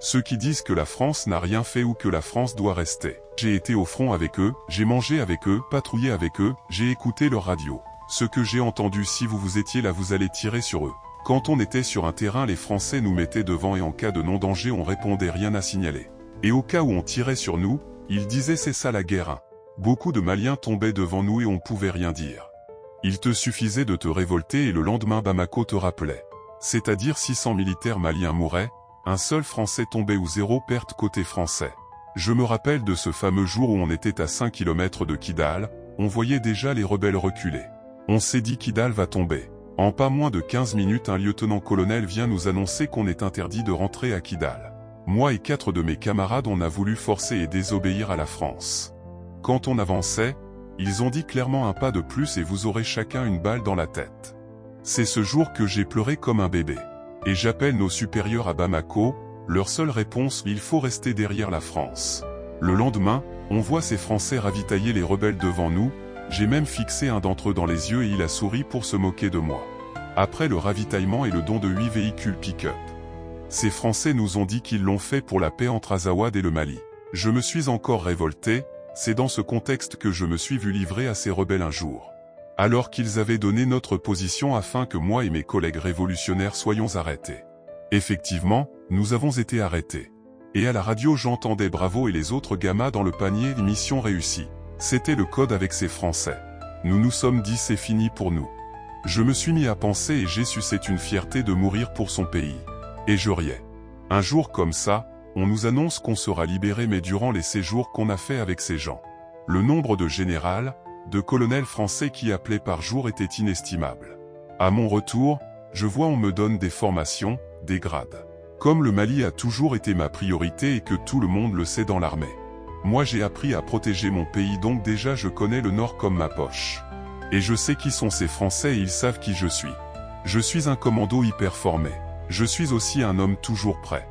Ceux qui disent que la France n'a rien fait ou que la France doit rester. J'ai été au front avec eux, j'ai mangé avec eux, patrouillé avec eux, j'ai écouté leur radio. Ce que j'ai entendu, si vous étiez là, vous allez tirer sur eux. Quand on était sur un terrain, les Français nous mettaient devant et en cas de non-danger on répondait rien à signaler. Et au cas où on tirait sur nous, ils disaient c'est ça la guerre. Beaucoup de Maliens tombaient devant nous et on pouvait rien dire. Il te suffisait de te révolter et le lendemain Bamako te rappelait. C'est-à-dire 600 militaires maliens mouraient, un seul Français tombait ou 0 perte côté français. Je me rappelle de ce fameux jour où on était à 5 km de Kidal, on voyait déjà les rebelles reculer. On s'est dit Kidal va tomber. En pas moins de 15 minutes un lieutenant-colonel vient nous annoncer qu'on est interdit de rentrer à Kidal. Moi et 4 de mes camarades on a voulu forcer et désobéir à la France. Quand on avançait, ils ont dit clairement un pas de plus et vous aurez chacun une balle dans la tête. C'est ce jour que j'ai pleuré comme un bébé. Et j'appelle nos supérieurs à Bamako, leur seule réponse, il faut rester derrière la France. Le lendemain, on voit ces Français ravitailler les rebelles devant nous, j'ai même fixé un d'entre eux dans les yeux et il a souri pour se moquer de moi. Après le ravitaillement et le don de 8 véhicules pick-up. Ces Français nous ont dit qu'ils l'ont fait pour la paix entre Azawad et le Mali. Je me suis encore révolté, c'est dans ce contexte que je me suis vu livrer à ces rebelles un jour. Alors qu'ils avaient donné notre position afin que moi et mes collègues révolutionnaires soyons arrêtés. Effectivement, nous avons été arrêtés. Et à la radio j'entendais Bravo et les autres gamins dans le panier, mission réussie. C'était le code avec ces Français. Nous nous sommes dit c'est fini pour nous. Je me suis mis à penser et j'ai su c'est une fierté de mourir pour son pays. Et je riais. Un jour comme ça, on nous annonce qu'on sera libéré mais durant les séjours qu'on a fait avec ces gens. Le nombre de généraux, de colonels français qui appelaient par jour était inestimable. À mon retour, je vois on me donne des formations, des grades. Comme le Mali a toujours été ma priorité et que tout le monde le sait dans l'armée. Moi j'ai appris à protéger mon pays donc déjà je connais le Nord comme ma poche. Et je sais qui sont ces Français et ils savent qui je suis. Je suis un commando hyper formé. Je suis aussi un homme toujours prêt.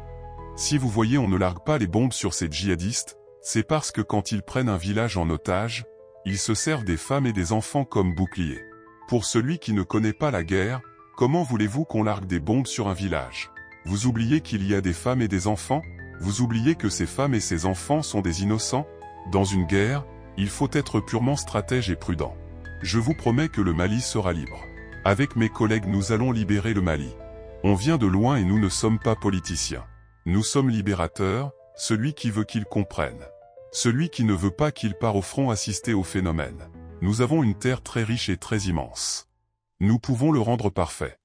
Si vous voyez on ne largue pas les bombes sur ces djihadistes, c'est parce que quand ils prennent un village en otage, ils se servent des femmes et des enfants comme boucliers. Pour celui qui ne connaît pas la guerre, comment voulez-vous qu'on largue des bombes sur un village? Vous oubliez qu'il y a des femmes et des enfants? Vous oubliez que ces femmes et ces enfants sont des innocents? Dans une guerre, il faut être purement stratège et prudent. Je vous promets que le Mali sera libre. Avec mes collègues nous allons libérer le Mali. On vient de loin et nous ne sommes pas politiciens. Nous sommes libérateurs, celui qui veut qu'il comprenne. Celui qui ne veut pas qu'il part au front assister au phénomène. Nous avons une terre très riche et très immense. Nous pouvons le rendre parfait.